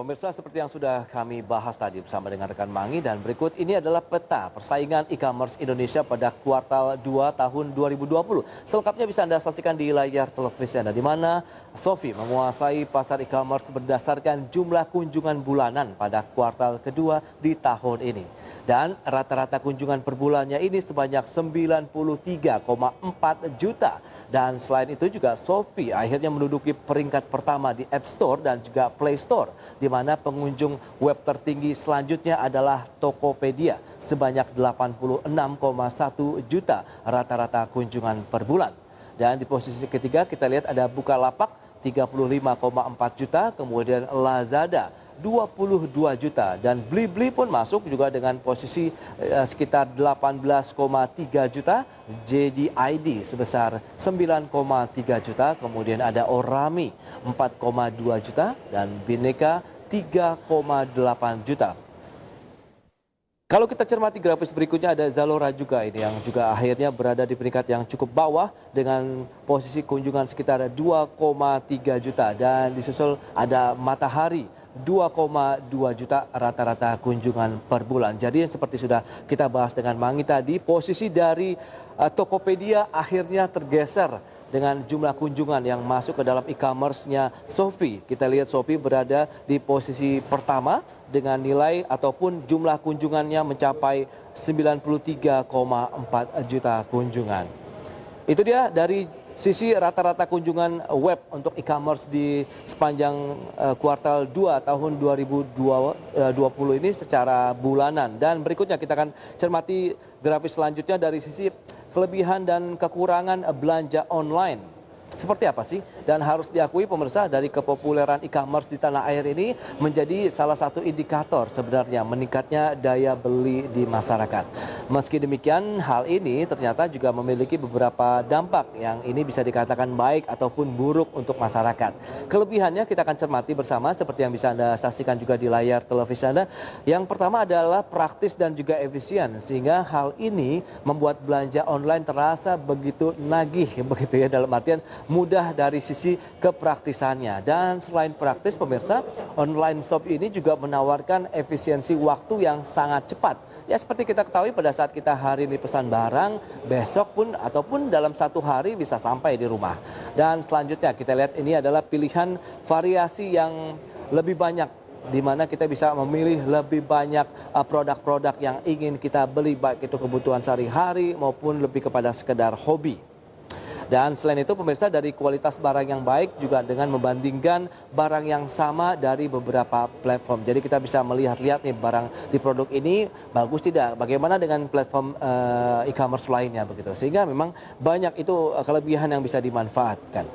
Pemirsa, seperti yang sudah kami bahas tadi bersama dengan rekan Mangi, dan berikut ini adalah peta persaingan e-commerce Indonesia pada kuartal 2 tahun 2020. Selengkapnya bisa Anda saksikan di layar televisi Anda, di mana Shopee menguasai pasar e-commerce berdasarkan jumlah kunjungan bulanan pada kuartal kedua di tahun ini. Dan rata-rata kunjungan per bulannya ini sebanyak 93,4 juta. Dan selain itu juga Shopee akhirnya menduduki peringkat pertama di App Store dan juga Play Store, di mana pengunjung web tertinggi selanjutnya adalah Tokopedia sebanyak 86,1 juta rata-rata kunjungan per bulan. Dan di posisi ketiga kita lihat ada Bukalapak 35,4 juta, kemudian Lazada 22 juta, dan Blibli pun masuk juga dengan posisi sekitar 18,3 juta, JDID sebesar 9,3 juta, kemudian ada Orami 4,2 juta, dan Bineka 3,8 juta. Kalau kita cermati grafis berikutnya, ada Zalora juga ini yang juga akhirnya berada di peringkat yang cukup bawah dengan posisi kunjungan sekitar 2,3 juta, dan disusul ada Matahari 2,2 juta rata-rata kunjungan per bulan. Jadi seperti sudah kita bahas dengan Mangi tadi, posisi dari Tokopedia akhirnya tergeser dengan jumlah kunjungan yang masuk ke dalam e-commerce-nya Shopee. Kita lihat Shopee berada di posisi pertama dengan nilai ataupun jumlah kunjungannya mencapai 93,4 juta kunjungan. Itu dia dari sisi rata-rata kunjungan web untuk e-commerce di sepanjang kuartal 2 tahun 2020 ini secara bulanan. Dan berikutnya kita akan cermati grafis selanjutnya dari sisi kelebihan dan kekurangan belanja online. Seperti apa sih? Dan harus diakui pemirsa, dari kepopuleran e-commerce di tanah air ini menjadi salah satu indikator sebenarnya meningkatnya daya beli di masyarakat. Meski demikian, hal ini ternyata juga memiliki beberapa dampak yang ini bisa dikatakan baik ataupun buruk untuk masyarakat. Kelebihannya kita akan cermati bersama seperti yang bisa Anda saksikan juga di layar televisi Anda. Yang pertama adalah praktis dan juga efisien, sehingga hal ini membuat belanja online terasa begitu nagih, begitu ya, dalam artian mudah dari sisi kepraktisannya. Dan selain praktis pemirsa, online shop ini juga menawarkan efisiensi waktu yang sangat cepat. Ya, seperti kita ketahui pada saat kita hari ini pesan barang, besok pun ataupun dalam satu hari bisa sampai di rumah. Dan selanjutnya kita lihat ini adalah pilihan variasi yang lebih banyak, di mana kita bisa memilih lebih banyak produk-produk yang ingin kita beli, baik itu kebutuhan sehari-hari maupun lebih kepada sekedar hobi. Dan selain itu pemirsa, dari kualitas barang yang baik juga dengan membandingkan barang yang sama dari beberapa platform. Jadi kita bisa melihat-lihat nih barang di produk ini bagus tidak, bagaimana dengan platform e-commerce lainnya begitu. Sehingga memang banyak itu kelebihan yang bisa dimanfaatkan.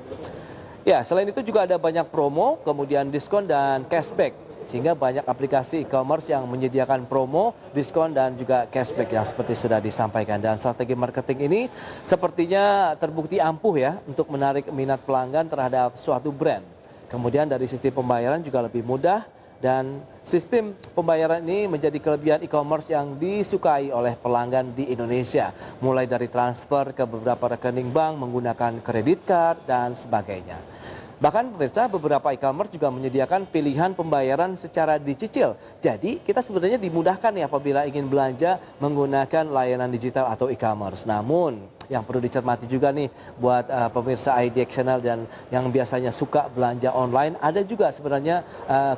Ya, selain itu juga ada banyak promo, kemudian diskon dan cashback. Sehingga banyak aplikasi e-commerce yang menyediakan promo, diskon, dan juga cashback yang seperti sudah disampaikan. Dan strategi marketing ini sepertinya terbukti ampuh ya untuk menarik minat pelanggan terhadap suatu brand. Kemudian dari sistem pembayaran juga lebih mudah, dan sistem pembayaran ini menjadi kelebihan e-commerce yang disukai oleh pelanggan di Indonesia. Mulai dari transfer ke beberapa rekening bank menggunakan kredit card dan sebagainya. Bahkan pemirsa, beberapa e-commerce juga menyediakan pilihan pembayaran secara dicicil. Jadi kita sebenarnya dimudahkan ya apabila ingin belanja menggunakan layanan digital atau e-commerce. Namun yang perlu dicermati juga nih buat pemirsa IDX Channel dan yang biasanya suka belanja online, ada juga sebenarnya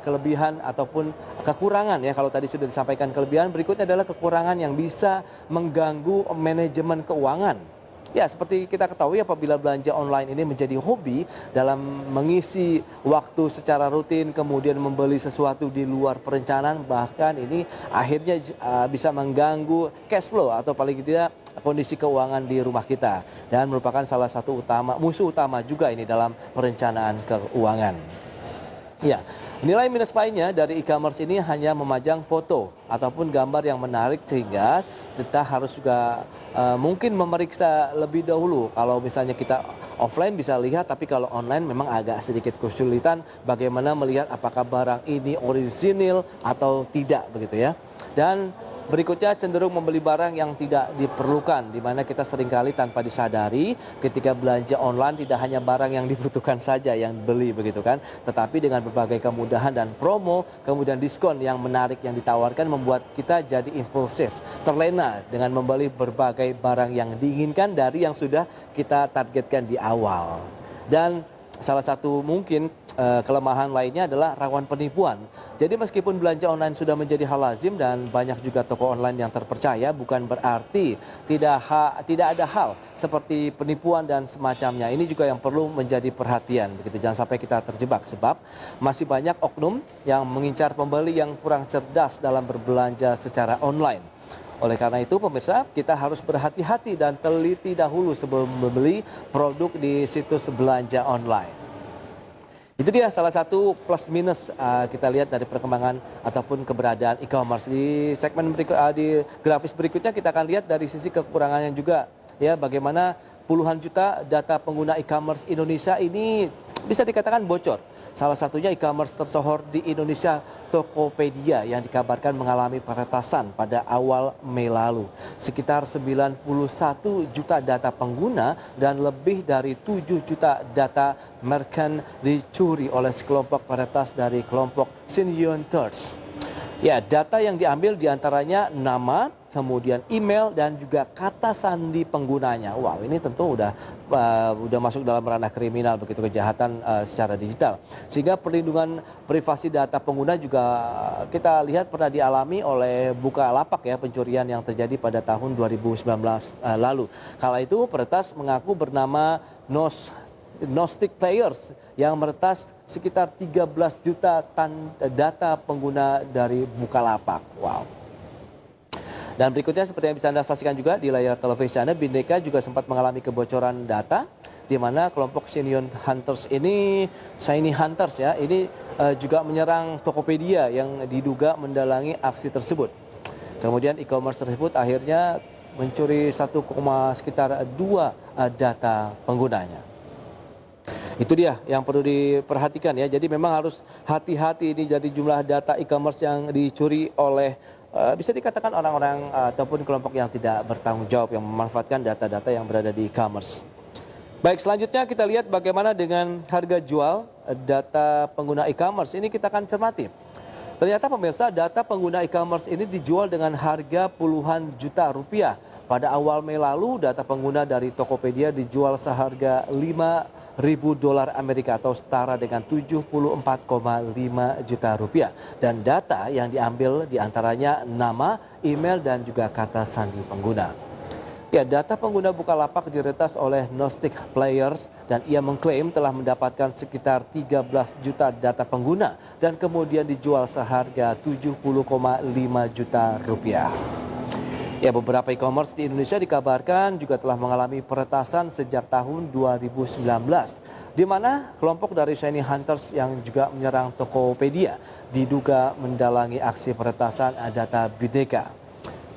kelebihan ataupun kekurangan ya. Kalau tadi sudah disampaikan kelebihan, berikutnya adalah kekurangan yang bisa mengganggu manajemen keuangan. Ya, seperti kita ketahui apabila belanja online ini menjadi hobi dalam mengisi waktu secara rutin, kemudian membeli sesuatu di luar perencanaan, bahkan ini akhirnya bisa mengganggu cash flow atau paling tidak kondisi keuangan di rumah kita, dan merupakan salah satu musuh utama juga ini dalam perencanaan keuangan. Ya, nilai minus lainnya dari e-commerce ini hanya memajang foto ataupun gambar yang menarik, sehingga kita harus juga mungkin memeriksa lebih dahulu. Kalau misalnya kita offline bisa lihat, tapi kalau online memang agak sedikit kesulitan bagaimana melihat apakah barang ini orisinil atau tidak begitu ya. Dan Berikutnya cenderung membeli barang yang tidak diperlukan, di mana kita seringkali tanpa disadari ketika belanja online tidak hanya barang yang dibutuhkan saja yang beli begitu kan, tetapi dengan berbagai kemudahan dan promo, kemudian diskon yang menarik yang ditawarkan membuat kita jadi impulsif, terlena dengan membeli berbagai barang yang diinginkan dari yang sudah kita targetkan di awal. Dan salah satu mungkin kelemahan lainnya adalah rawan penipuan. Jadi meskipun belanja online sudah menjadi hal lazim dan banyak juga toko online yang terpercaya, bukan berarti tidak ada hal seperti penipuan dan semacamnya. Ini juga yang perlu menjadi perhatian. Begitu, jangan sampai kita terjebak sebab masih banyak oknum yang mengincar pembeli yang kurang cerdas dalam berbelanja secara online. Oleh karena itu pemirsa, kita harus berhati-hati dan teliti dahulu sebelum membeli produk di situs belanja online. Itu dia salah satu plus minus kita lihat dari perkembangan ataupun keberadaan e-commerce. Di segmen berikut, di grafis berikutnya kita akan lihat dari sisi kekurangannya juga, ya, bagaimana puluhan juta data pengguna e-commerce Indonesia ini bisa dikatakan bocor. Salah satunya e-commerce tersohor di Indonesia, Tokopedia, yang dikabarkan mengalami peretasan pada awal Mei lalu. Sekitar 91 juta data pengguna dan lebih dari 7 juta data merchant dicuri oleh sekelompok peretas dari kelompok Syneon-Thirst. Ya, data yang diambil diantaranya nama, kemudian email dan juga kata sandi penggunanya. Wow, ini tentu udah masuk dalam ranah kriminal begitu, kejahatan secara digital. Sehingga perlindungan privasi data pengguna juga kita lihat pernah dialami oleh Bukalapak, ya, pencurian yang terjadi pada tahun 2019 lalu. Kala itu peretas mengaku bernama Gnostic Players yang meretas sekitar 13 juta data pengguna dari Bukalapak. Wow. Dan berikutnya seperti yang bisa Anda saksikan juga di layar televisi Anda, Bhinneka juga sempat mengalami kebocoran data di mana kelompok Shiny Hunters ya, ini juga menyerang Tokopedia yang diduga mendalangi aksi tersebut. Kemudian e-commerce tersebut akhirnya mencuri sekitar 2 data penggunanya. Itu dia yang perlu diperhatikan, ya. Jadi memang harus hati-hati ini jadi jumlah data e-commerce yang dicuri oleh bisa dikatakan orang-orang ataupun kelompok yang tidak bertanggung jawab yang memanfaatkan data-data yang berada di e-commerce. Baik, selanjutnya kita lihat bagaimana dengan harga jual data pengguna e-commerce. Ini kita akan cermati. Ternyata pemirsa, data pengguna e-commerce ini dijual dengan harga puluhan juta rupiah. Pada awal Mei lalu, data pengguna dari Tokopedia dijual seharga $5.000 Amerika atau setara dengan 74,5 juta rupiah. Dan data yang diambil diantaranya nama, email, dan juga kata sandi pengguna. Ya, data pengguna Bukalapak diretas oleh Gnostic Players dan ia mengklaim telah mendapatkan sekitar 13 juta data pengguna dan kemudian dijual seharga 70,5 juta rupiah. Ya, beberapa e-commerce di Indonesia dikabarkan juga telah mengalami peretasan sejak tahun 2019, di mana kelompok dari Shiny Hunters yang juga menyerang Tokopedia diduga mendalangi aksi peretasan data Bhinneka.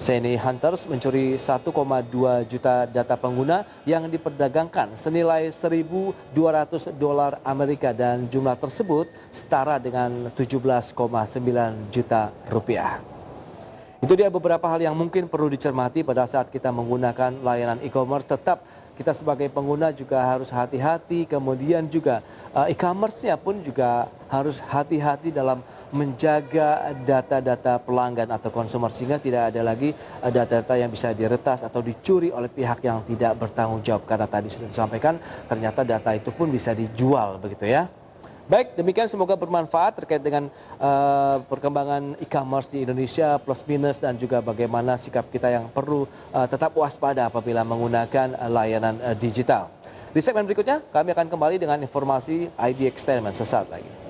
Shiny Hunters mencuri 1,2 juta data pengguna yang diperdagangkan senilai $1.200 Amerika dan jumlah tersebut setara dengan 17,9 juta rupiah. Itu dia beberapa hal yang mungkin perlu dicermati pada saat kita menggunakan layanan e-commerce. Tetap kita sebagai pengguna juga harus hati-hati, kemudian juga e-commerce-nya pun juga harus hati-hati dalam menjaga data-data pelanggan atau konsumer sehingga tidak ada lagi data-data yang bisa diretas atau dicuri oleh pihak yang tidak bertanggung jawab. Karena tadi sudah disampaikan ternyata data itu pun bisa dijual begitu, ya. Baik, demikian semoga bermanfaat terkait dengan perkembangan e-commerce di Indonesia, plus minus dan juga bagaimana sikap kita yang perlu tetap waspada apabila menggunakan layanan digital. Di segmen berikutnya kami akan kembali dengan informasi ID Exteriment sesaat lagi.